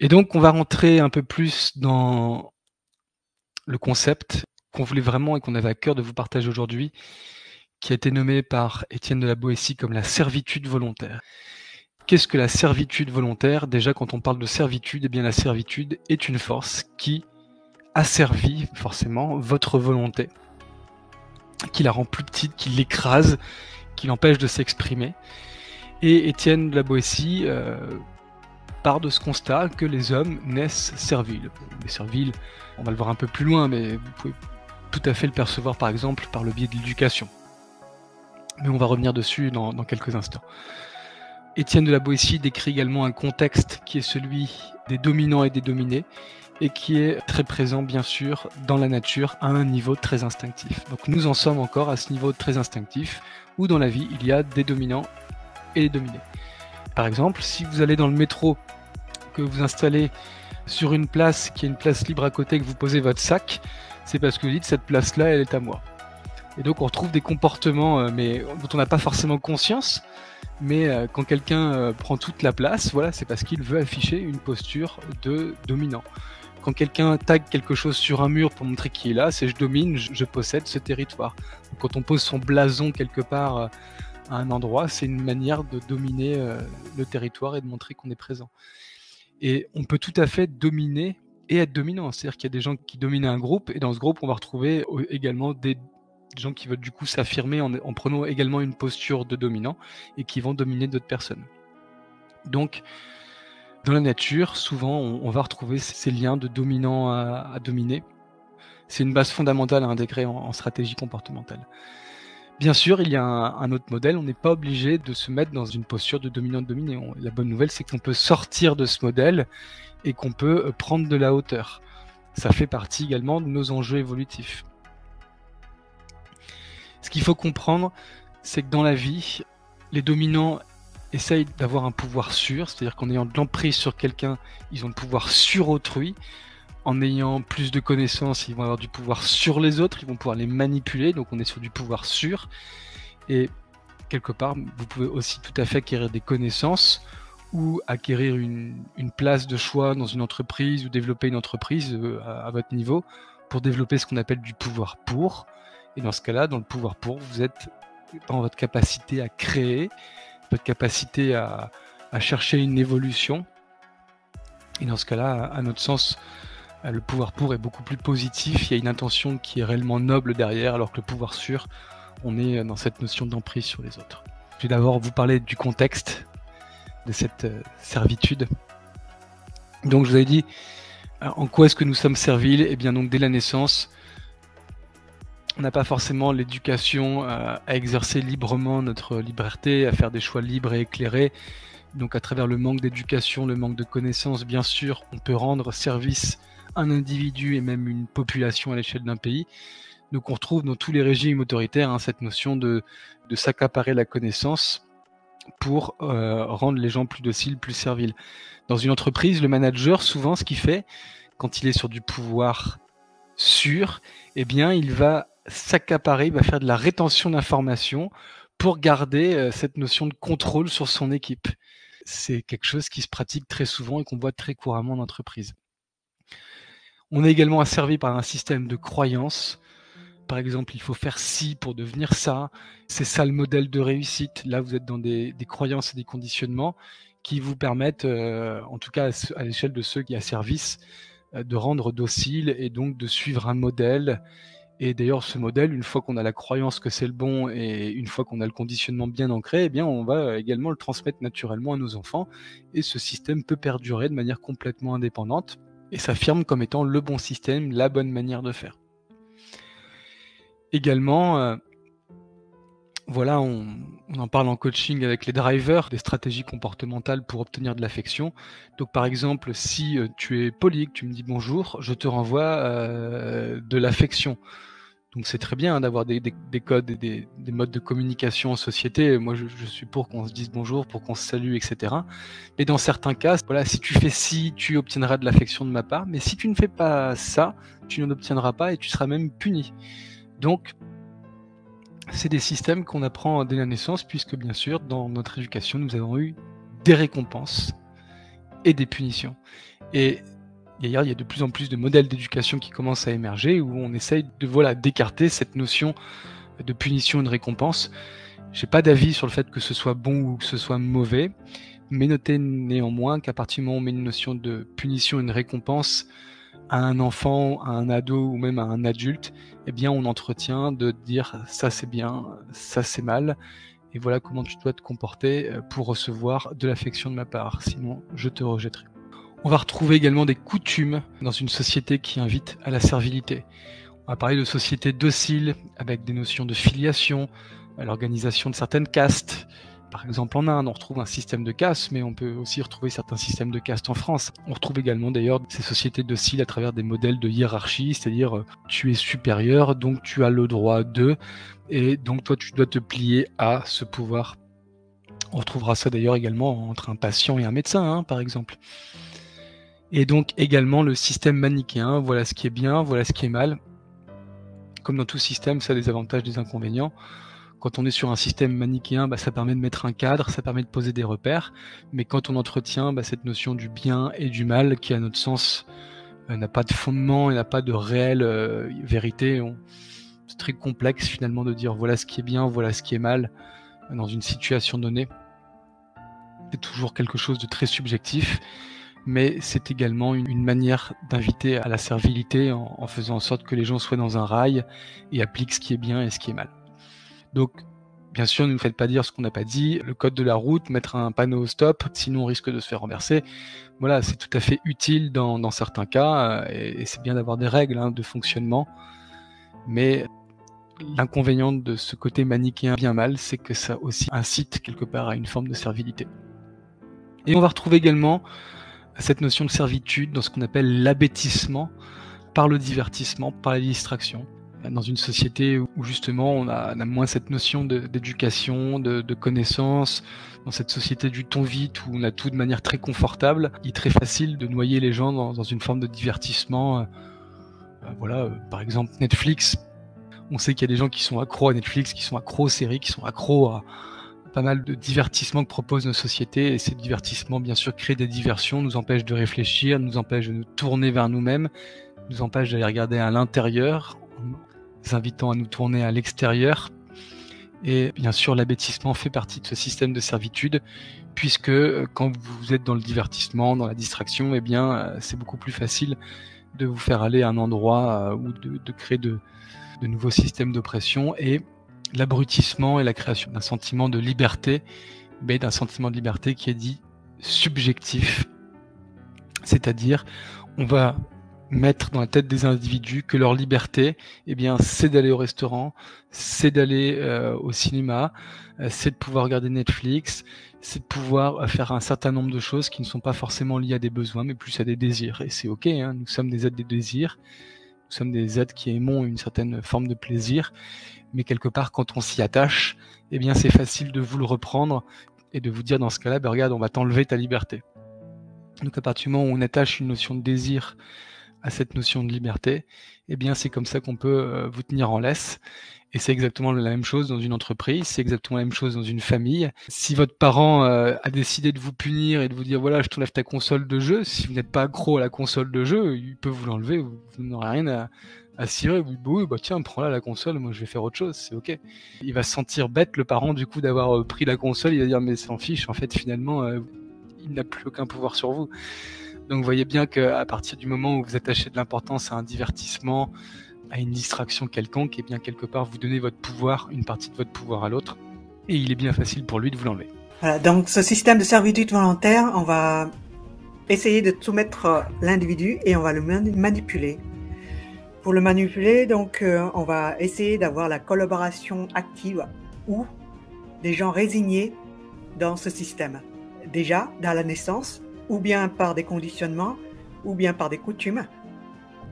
Et donc on va rentrer un peu plus dans le concept qu'on voulait vraiment et qu'on avait à cœur de vous partager aujourd'hui, qui a été nommé par Étienne de la Boétie comme la servitude volontaire. Qu'est-ce que la servitude volontaire? Déjà, quand on parle de servitude, eh bien la servitude est une force qui asservit forcément votre volonté, qui la rend plus petite, qui l'écrase, qui l'empêche de s'exprimer. Et Étienne de la Boétie part de ce constat que les hommes naissent serviles. Les serviles, on va le voir un peu plus loin, mais vous pouvez tout à fait le percevoir par exemple par le biais de l'éducation. Mais on va revenir dessus dans quelques instants. Étienne de la Boétie décrit également un contexte qui est celui des dominants et des dominés, et qui est très présent bien sûr dans la nature à un niveau très instinctif. Donc nous en sommes encore à ce niveau très instinctif, où dans la vie il y a des dominants et des dominés. Par exemple, si vous allez dans le métro, que vous installez sur une place, qui est une place libre à côté, que vous posez votre sac, c'est parce que vous dites cette place-là, elle est à moi. Et donc on retrouve des comportements mais dont on n'a pas forcément conscience, mais quand quelqu'un prend toute la place, voilà, c'est parce qu'il veut afficher une posture de dominant. Quand quelqu'un tag quelque chose sur un mur pour montrer qu'il est là, c'est je domine, je possède ce territoire. Quand on pose son blason quelque part à un endroit, c'est une manière de dominer le territoire et de montrer qu'on est présent. Et on peut tout à fait dominer et être dominant. C'est-à-dire qu'il y a des gens qui dominent un groupe, et dans ce groupe, on va retrouver également des gens qui veulent du coup s'affirmer en prenant également une posture de dominant et qui vont dominer d'autres personnes. Donc, dans la nature, souvent, on va retrouver ces liens de dominant à dominé. C'est une base fondamentale à intégrer en stratégie comportementale. Bien sûr, il y a un autre modèle, on n'est pas obligé de se mettre dans une posture de dominant-dominé. La bonne nouvelle, c'est qu'on peut sortir de ce modèle et qu'on peut prendre de la hauteur. Ça fait partie également de nos enjeux évolutifs. Ce qu'il faut comprendre, c'est que dans la vie, les dominants essayent d'avoir un pouvoir sûr, c'est-à-dire qu'en ayant de l'emprise sur quelqu'un, ils ont le pouvoir sur autrui. En ayant plus de connaissances, ils vont avoir du pouvoir sur les autres, ils vont pouvoir les manipuler, donc on est sur du pouvoir sûr. Et quelque part, vous pouvez aussi tout à fait acquérir des connaissances ou acquérir une place de choix dans une entreprise ou développer une entreprise à votre niveau pour développer ce qu'on appelle du pouvoir pour. Et dans ce cas-là, dans le pouvoir pour, vous êtes dans votre capacité à créer, votre capacité à chercher une évolution. Et dans ce cas-là, à notre sens, le pouvoir pour est beaucoup plus positif, il y a une intention qui est réellement noble derrière, alors que le pouvoir sûr, on est dans cette notion d'emprise sur les autres. Je vais d'abord vous parler du contexte de cette servitude. Donc je vous avais dit, en quoi est-ce que nous sommes serviles? Eh bien donc dès la naissance, on n'a pas forcément l'éducation à exercer librement notre liberté, à faire des choix libres et éclairés. Donc à travers le manque d'éducation, le manque de connaissances, bien sûr, on peut rendre service à un individu et même une population à l'échelle d'un pays. Donc on retrouve dans tous les régimes autoritaires cette notion de s'accaparer la connaissance pour rendre les gens plus dociles, plus serviles. Dans une entreprise, le manager, souvent, ce qu'il fait, quand il est sur du pouvoir sûr, eh bien, il va s'accaparer, il va faire de la rétention d'informations pour garder cette notion de contrôle sur son équipe. C'est quelque chose qui se pratique très souvent et qu'on voit très couramment en entreprise. On est également asservi par un système de croyances. Par exemple, il faut faire ci pour devenir ça. C'est ça le modèle de réussite. Là, vous êtes dans des croyances et des conditionnements qui vous permettent, en tout cas à l'échelle de ceux qui asservissent, de rendre docile et donc de suivre un modèle. Et d'ailleurs, ce modèle, une fois qu'on a la croyance que c'est le bon et une fois qu'on a le conditionnement bien ancré, eh bien, on va également le transmettre naturellement à nos enfants. Et ce système peut perdurer de manière complètement indépendante et s'affirme comme étant le bon système, la bonne manière de faire. Également, voilà, on en parle en coaching avec les drivers, des stratégies comportementales pour obtenir de l'affection. Donc par exemple, si tu es poli, que tu me dis bonjour, je te renvoie de l'affection. Donc c'est très bien d'avoir des codes et des modes de communication en société. Moi je suis pour qu'on se dise bonjour, pour qu'on se salue, etc. Mais dans certains cas, voilà, si tu fais ci, tu obtiendras de l'affection de ma part. Mais si tu ne fais pas ça, tu n'en obtiendras pas et tu seras même puni. Donc c'est des systèmes qu'on apprend dès la naissance, puisque bien sûr, dans notre éducation, nous avons eu des récompenses et des punitions. Et d'ailleurs, il y a de plus en plus de modèles d'éducation qui commencent à émerger où on essaye d'écarter cette notion de punition et de récompense. J'ai pas d'avis sur le fait que ce soit bon ou que ce soit mauvais, mais notez néanmoins qu'à partir du moment où on met une notion de punition et de récompense à un enfant, à un ado ou même à un adulte, eh bien on entretient de dire ça c'est bien, ça c'est mal, et voilà comment tu dois te comporter pour recevoir de l'affection de ma part, sinon je te rejetterai. On va retrouver également des coutumes dans une société qui invite à la servilité. On va parler de sociétés dociles avec des notions de filiation, l'organisation de certaines castes. Par exemple, en Inde, on retrouve un système de caste, mais on peut aussi retrouver certains systèmes de caste en France. On retrouve également d'ailleurs ces sociétés dociles à travers des modèles de hiérarchie, c'est-à-dire tu es supérieur, donc tu as le droit de, et donc toi tu dois te plier à ce pouvoir. On retrouvera ça d'ailleurs également entre un patient et un médecin, par exemple. Et donc également le système manichéen, voilà ce qui est bien, voilà ce qui est mal. Comme dans tout système, ça a des avantages, des inconvénients. Quand on est sur un système manichéen, ça permet de mettre un cadre, ça permet de poser des repères, mais quand on entretient cette notion du bien et du mal, qui à notre sens n'a pas de fondement et n'a pas de réelle vérité, c'est très complexe finalement de dire voilà ce qui est bien, voilà ce qui est mal dans une situation donnée. C'est toujours quelque chose de très subjectif, mais c'est également une manière d'inviter à la servilité en faisant en sorte que les gens soient dans un rail et appliquent ce qui est bien et ce qui est mal. Donc, bien sûr, ne nous faites pas dire ce qu'on n'a pas dit. Le code de la route, mettre un panneau stop, sinon on risque de se faire renverser. Voilà, c'est tout à fait utile dans certains cas, et c'est bien d'avoir des règles de fonctionnement. Mais l'inconvénient de ce côté manichéen bien mal, c'est que ça aussi incite quelque part à une forme de servilité. Et on va retrouver également cette notion de servitude dans ce qu'on appelle l'abêtissement par le divertissement, par la distraction. Dans une société où justement on a moins cette notion d'éducation, de connaissance, dans cette société du ton vite où on a tout de manière très confortable, il est très facile de noyer les gens dans une forme de divertissement. Par exemple Netflix, on sait qu'il y a des gens qui sont accros à Netflix, qui sont accros aux séries, qui sont accros à pas mal de divertissements que proposent nos sociétés, et ces divertissements bien sûr créent des diversions, nous empêchent de réfléchir, nous empêchent de nous tourner vers nous-mêmes, nous empêchent d'aller regarder à l'intérieur, nous invitant à nous tourner à l'extérieur. Et bien sûr, l'abêtissement fait partie de ce système de servitude, puisque quand vous êtes dans le divertissement, dans la distraction, c'est beaucoup plus facile de vous faire aller à un endroit ou de créer de nouveaux systèmes d'oppression, et l'abrutissement et la création d'un sentiment de liberté, mais d'un sentiment de liberté qui est dit subjectif. C'est-à-dire, on va mettre dans la tête des individus que leur liberté, c'est d'aller au restaurant, c'est d'aller au cinéma, c'est de pouvoir regarder Netflix, c'est de pouvoir faire un certain nombre de choses qui ne sont pas forcément liées à des besoins, mais plus à des désirs. Et c'est ok, nous sommes des êtres des désirs, nous sommes des êtres qui aimons une certaine forme de plaisir, mais quelque part, quand on s'y attache, c'est facile de vous le reprendre et de vous dire dans ce cas-là, regarde, on va t'enlever ta liberté. Donc à partir du moment où on attache une notion de désir à cette notion de liberté, c'est comme ça qu'on peut vous tenir en laisse. Et c'est exactement la même chose dans une entreprise, c'est exactement la même chose dans une famille. Si votre parent a décidé de vous punir et de vous dire voilà, je t'enlève ta console de jeu, si vous n'êtes pas accro à la console de jeu, il peut vous l'enlever, vous n'aurez rien à cirer. Vous dites tiens, prends-la la console, moi je vais faire autre chose, c'est ok. Il va se sentir bête, le parent, du coup, d'avoir pris la console, il va dire mais s'en fiche, en fait finalement il n'a plus aucun pouvoir sur vous. Donc vous voyez bien qu'à partir du moment où vous attachez de l'importance à un divertissement, à une distraction quelconque, quelque part vous donnez votre pouvoir, une partie de votre pouvoir à l'autre, et il est bien facile pour lui de vous l'enlever. Voilà, donc ce système de servitude volontaire, on va essayer de soumettre l'individu et on va le manipuler. Pour le manipuler, donc on va essayer d'avoir la collaboration active ou des gens résignés dans ce système. Déjà, dans la naissance, ou bien par des conditionnements, ou bien par des coutumes,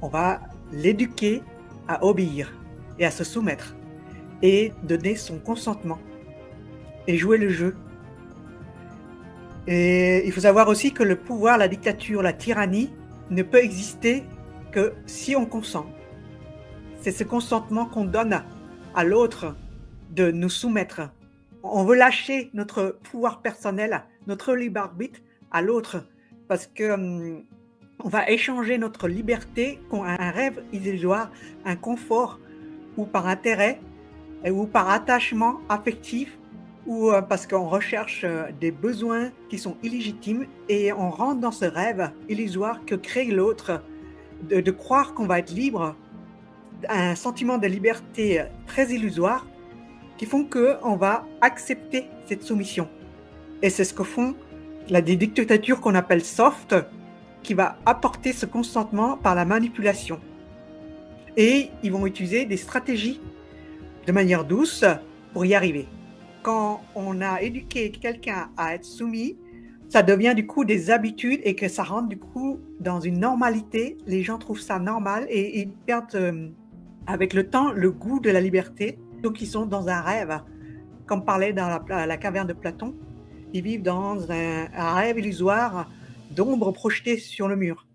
on va l'éduquer à obéir et à se soumettre et donner son consentement et jouer le jeu. Et il faut savoir aussi que le pouvoir, la dictature, la tyrannie ne peut exister que si on consent. C'est ce consentement qu'on donne à l'autre de nous soumettre. On veut lâcher notre pouvoir personnel, notre libre arbitre à l'autre parce que On va échanger notre liberté contre un rêve illusoire, un confort, ou par intérêt, ou par attachement affectif, ou parce qu'on recherche des besoins qui sont illégitimes, et on rentre dans ce rêve illusoire que crée l'autre, de croire qu'on va être libre, un sentiment de liberté très illusoire, qui font qu'on va accepter cette soumission. Et c'est ce que font des dictatures qu'on appelle soft, qui va apporter ce consentement par la manipulation. Et ils vont utiliser des stratégies de manière douce pour y arriver. Quand on a éduqué quelqu'un à être soumis, ça devient du coup des habitudes et que ça rentre du coup dans une normalité. Les gens trouvent ça normal et ils perdent avec le temps le goût de la liberté. Donc ils sont dans un rêve, comme parlait dans la caverne de Platon. Ils vivent dans un rêve illusoire d'ombre projetée sur le mur.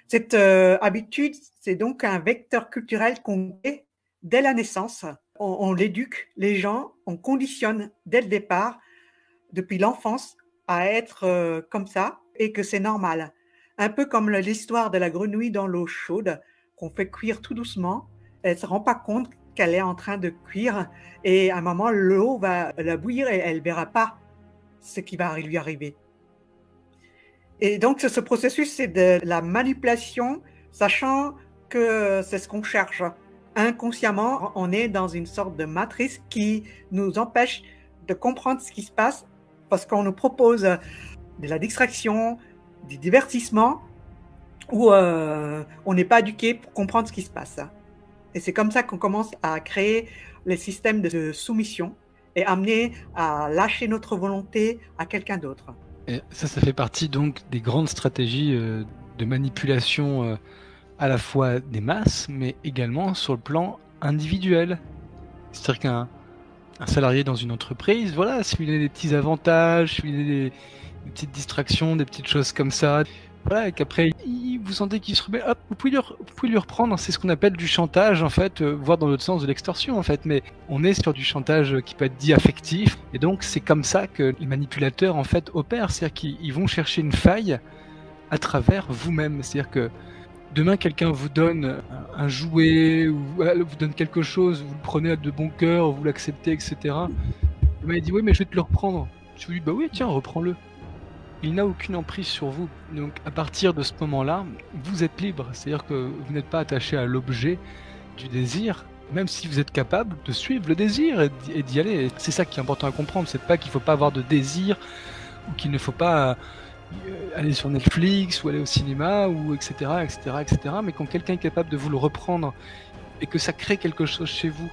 Cette habitude, c'est donc un vecteur culturel qu'on fait dès la naissance. On l'éduque, les gens, on conditionne dès le départ, depuis l'enfance, à être comme ça et que c'est normal. Un peu comme l'histoire de la grenouille dans l'eau chaude, qu'on fait cuire tout doucement. Elle ne se rend pas compte qu'elle est en train de cuire et à un moment, l'eau va la bouillir et elle ne verra pas ce qui va lui arriver. Et donc, ce processus, c'est de la manipulation, sachant que c'est ce qu'on cherche. Inconsciemment, on est dans une sorte de matrice qui nous empêche de comprendre ce qui se passe parce qu'on nous propose de la distraction, du divertissement, où on n'est pas éduqué pour comprendre ce qui se passe. Et c'est comme ça qu'on commence à créer les systèmes de soumission et amener à lâcher notre volonté à quelqu'un d'autre. Et ça fait partie donc des grandes stratégies de manipulation à la fois des masses, mais également sur le plan individuel. C'est-à-dire qu'un salarié dans une entreprise, voilà, si vous avez des petits avantages, si vous avez des petites distractions, des petites choses comme ça, voilà, et qu'après vous sentez qu'il se remet, hop, vous pouvez lui reprendre. C'est ce qu'on appelle du chantage, en fait, voire dans l'autre sens de l'extorsion, en fait. Mais on est sur du chantage qui peut être dit affectif, et donc c'est comme ça que les manipulateurs, en fait, opèrent. C'est-à-dire qu'ils vont chercher une faille à travers vous-même. C'est-à-dire que demain, quelqu'un vous donne un jouet, ou vous donne quelque chose, vous le prenez de bon cœur, vous l'acceptez, etc. Demain, il dit, oui, mais je vais te le reprendre. Je vous dis, bah oui, tiens, reprends-le. Il n'a aucune emprise sur vous. Donc à partir de ce moment-là, vous êtes libre. C'est-à-dire que vous n'êtes pas attaché à l'objet du désir, même si vous êtes capable de suivre le désir et d'y aller. C'est ça qui est important à comprendre. C'est pas qu'il ne faut pas avoir de désir ou qu'il ne faut pas aller sur Netflix ou aller au cinéma ou etc. Mais quand quelqu'un est capable de vous le reprendre et que ça crée quelque chose chez vous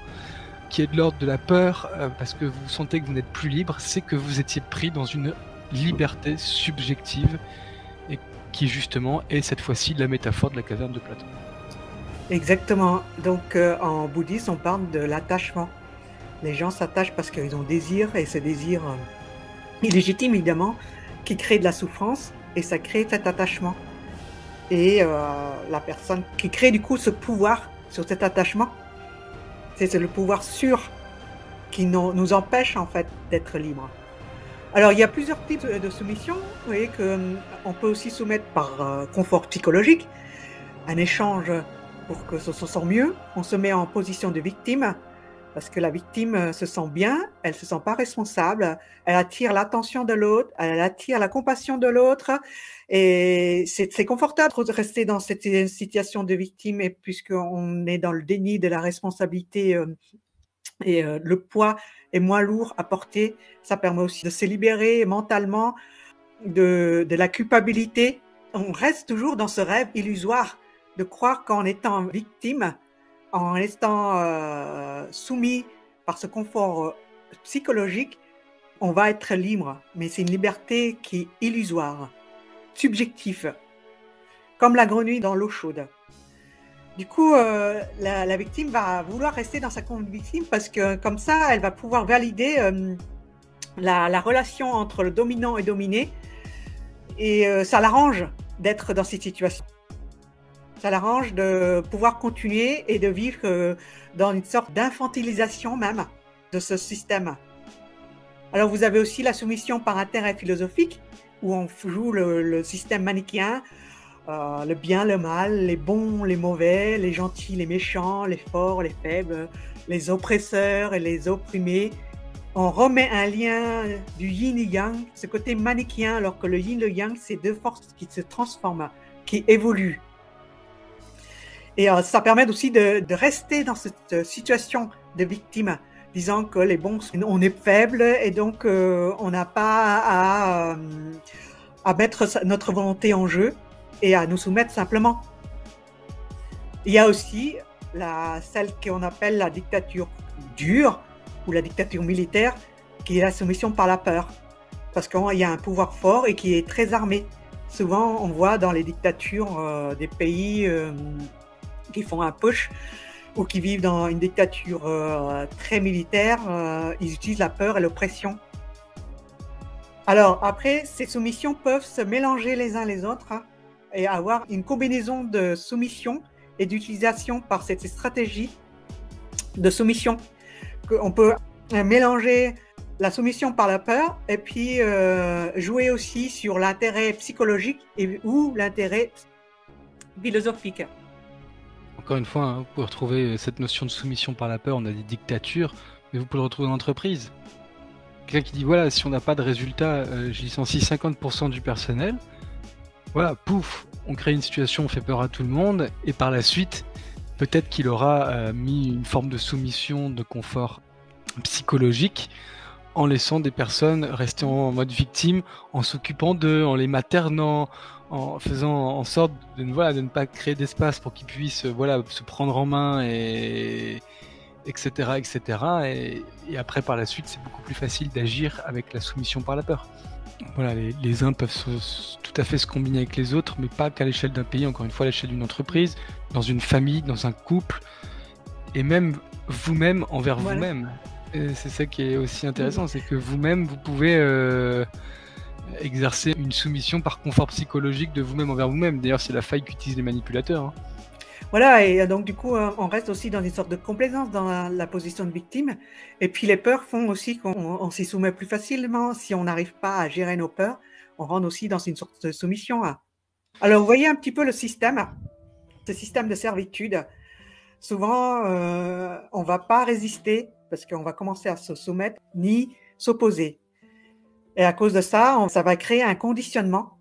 qui est de l'ordre de la peur parce que vous sentez que vous n'êtes plus libre, c'est que vous étiez pris dans une liberté subjective et qui justement est cette fois-ci la métaphore de la caverne de Platon. Exactement. Donc en bouddhisme, on parle de l'attachement. Les gens s'attachent parce qu'ils ont désir et ce désir illégitime évidemment qui crée de la souffrance et ça crée cet attachement. Et la personne qui crée du coup ce pouvoir sur cet attachement, c'est le pouvoir sûr qui nous empêche en fait d'être libre. Alors, il y a plusieurs types de soumission. Vous voyez qu'on peut aussi soumettre par confort psychologique, un échange pour que ça se sent mieux. On se met en position de victime parce que la victime se sent bien, elle ne se sent pas responsable, elle attire l'attention de l'autre, elle attire la compassion de l'autre. Et c'est confortable de rester dans cette situation de victime et puisqu'on est dans le déni de la responsabilité et le poids est moins lourd à porter. Ça permet aussi de se libérer mentalement de la culpabilité. On reste toujours dans ce rêve illusoire de croire qu'en étant victime, en restant soumis par ce confort psychologique, on va être libre. Mais c'est une liberté qui est illusoire, subjective, comme la grenouille dans l'eau chaude. Du coup, la victime va vouloir rester dans sa conviction parce que comme ça, elle va pouvoir valider la relation entre le dominant et dominé. Et ça l'arrange d'être dans cette situation. Ça l'arrange de pouvoir continuer et de vivre dans une sorte d'infantilisation même de ce système. Alors vous avez aussi la soumission par intérêt philosophique où on joue le système manichéen le bien, le mal, les bons, les mauvais, les gentils, les méchants, les forts, les faibles, les oppresseurs et les opprimés. On remet un lien du yin et yang, ce côté manichéen, alors que le yin et le yang, c'est deux forces qui se transforment, qui évoluent. Et ça permet aussi de rester dans cette situation de victime, disant que les bons, on est faible et donc on n'a pas à mettre notre volonté en jeu et à nous soumettre simplement. Il y a aussi celle qu'on appelle la dictature dure ou la dictature militaire, qui est la soumission par la peur, parce qu'il y a un pouvoir fort et qui est très armé. Souvent, on voit dans les dictatures des pays qui font un push ou qui vivent dans une dictature très militaire, ils utilisent la peur et l'oppression. Alors après, ces soumissions peuvent se mélanger les uns les autres et avoir une combinaison de soumission et d'utilisation par cette stratégie de soumission. On peut mélanger la soumission par la peur et puis jouer aussi sur l'intérêt psychologique ou l'intérêt philosophique. Encore une fois, hein, vous pouvez retrouver cette notion de soumission par la peur, on a des dictatures, mais vous pouvez le retrouver en entreprise. Quelqu'un qui dit, voilà, si on n'a pas de résultat, je licencie 50% du personnel. Voilà, pouf, on crée une situation, on fait peur à tout le monde, et par la suite, peut-être qu'il aura mis une forme de soumission, de confort psychologique, en laissant des personnes rester en mode victime, en s'occupant d'eux, en les maternant, en faisant en sorte de ne pas créer d'espace pour qu'ils puissent se prendre en main, et etc. Et après, par la suite, c'est beaucoup plus facile d'agir avec la soumission par la peur. Voilà, les uns peuvent tout à fait se combiner avec les autres, mais pas qu'à l'échelle d'un pays, encore une fois, à l'échelle d'une entreprise, dans une famille, dans un couple, et même vous-même envers vous-même. Et c'est ça qui est aussi intéressant, c'est que vous-même, vous pouvez exercer une soumission par confort psychologique de vous-même envers vous-même. D'ailleurs, c'est la faille qu'utilisent les manipulateurs. Hein. Voilà, et donc du coup, on reste aussi dans une sorte de complaisance dans la position de victime. Et puis les peurs font aussi qu'on s'y soumet plus facilement. Si on n'arrive pas à gérer nos peurs, on rentre aussi dans une sorte de soumission. Alors, vous voyez un petit peu ce système de servitude. Souvent, on ne va pas résister parce qu'on va commencer à se soumettre ni s'opposer. Et à cause de ça, ça va créer un conditionnement.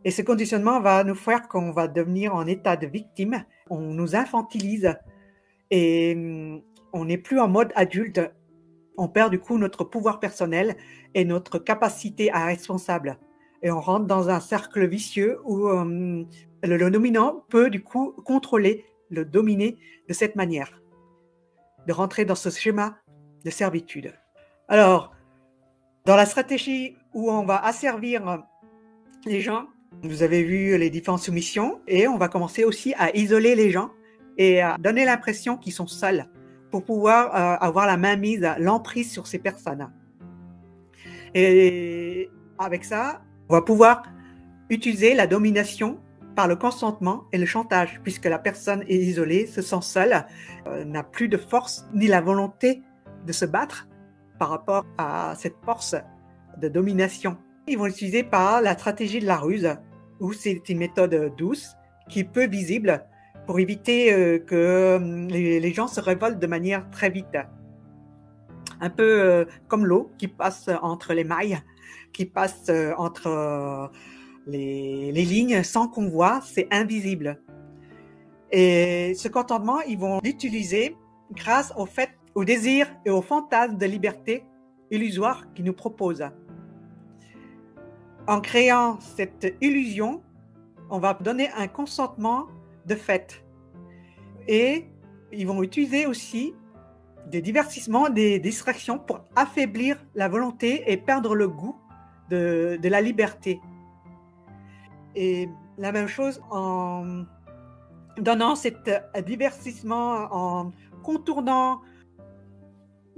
Et ce conditionnement va nous faire qu'on va devenir en état de victime. On nous infantilise et on n'est plus en mode adulte. On perd du coup notre pouvoir personnel et notre capacité à être responsable. Et on rentre dans un cercle vicieux où le dominant peut du coup contrôler le dominé de cette manière, de rentrer dans ce schéma de servitude. Alors, dans la stratégie où on va asservir les gens, vous avez vu les différentes soumissions et on va commencer aussi à isoler les gens et à donner l'impression qu'ils sont seuls pour pouvoir avoir la mainmise, l'emprise sur ces personnes. Et avec ça, on va pouvoir utiliser la domination par le consentement et le chantage, puisque la personne est isolée, se sent seule, n'a plus de force ni la volonté de se battre par rapport à cette force de domination. Ils vont l'utiliser par la stratégie de la ruse, où c'est une méthode douce qui est peu visible pour éviter que les gens se révoltent de manière très vite. Un peu comme l'eau qui passe entre les mailles, qui passe entre les lignes sans qu'on voit, c'est invisible. Et ce contentement, ils vont l'utiliser grâce au désir et au fantasme de liberté illusoire qu'ils nous proposent. En créant cette illusion, on va donner un consentement de fait. Et ils vont utiliser aussi des divertissements, des distractions pour affaiblir la volonté et perdre le goût de la liberté. Et la même chose en donnant cet divertissement, en contournant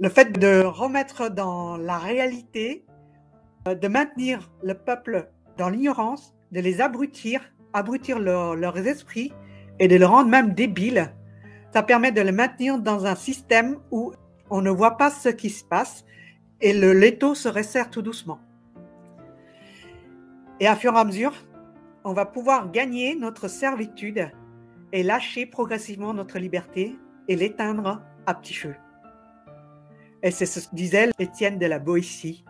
le fait de remettre dans la réalité, de maintenir le peuple dans l'ignorance, de les abrutir leurs esprits et de le rendre même débiles. Ça permet de les maintenir dans un système où on ne voit pas ce qui se passe et l'étau se resserre tout doucement. Et à fur et à mesure, on va pouvoir gagner notre servitude et lâcher progressivement notre liberté et l'éteindre à petit feu. Et c'est ce que disait Étienne de la Boétie.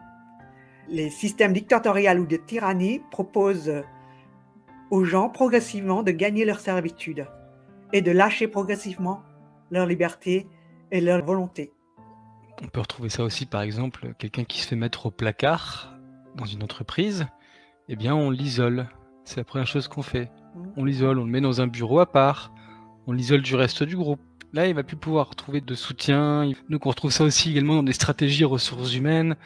Les systèmes dictatoriaux ou de tyrannie proposent aux gens progressivement de gagner leur servitude et de lâcher progressivement leur liberté et leur volonté. On peut retrouver ça aussi, par exemple, quelqu'un qui se fait mettre au placard dans une entreprise, eh bien on l'isole. C'est la première chose qu'on fait. On l'isole, on le met dans un bureau à part, on l'isole du reste du groupe. Là, il va plus pouvoir trouver de soutien. Donc on retrouve ça aussi également dans des stratégies ressources humaines,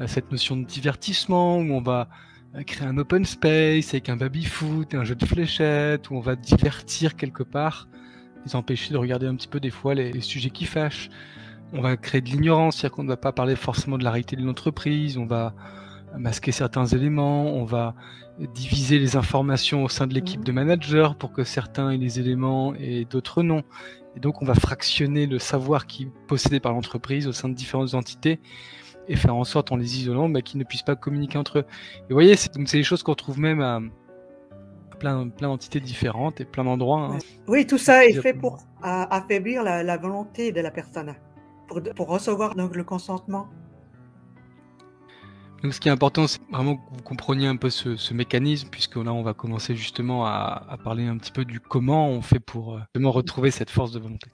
cette notion de divertissement, où on va créer un open space avec un baby-foot, un jeu de fléchettes, où on va divertir quelque part, les empêcher de regarder un petit peu des fois les sujets qui fâchent. On va créer de l'ignorance, c'est-à-dire qu'on ne va pas parler forcément de la réalité de l'entreprise, on va masquer certains éléments, on va diviser les informations au sein de l'équipe de managers pour que certains aient les éléments et d'autres non. Et donc on va fractionner le savoir qui est possédé par l'entreprise au sein de différentes entités et faire en sorte, en les isolant, qu'ils ne puissent pas communiquer entre eux. Et vous voyez, c'est des choses qu'on retrouve même à plein d'entités différentes et plein d'endroits. Oui, tout ça est fait pour affaiblir la volonté de la personne, pour recevoir donc le consentement. Donc ce qui est important, c'est vraiment que vous compreniez un peu ce mécanisme, puisque là on va commencer justement à parler un petit peu du comment on fait pour retrouver cette force de volonté.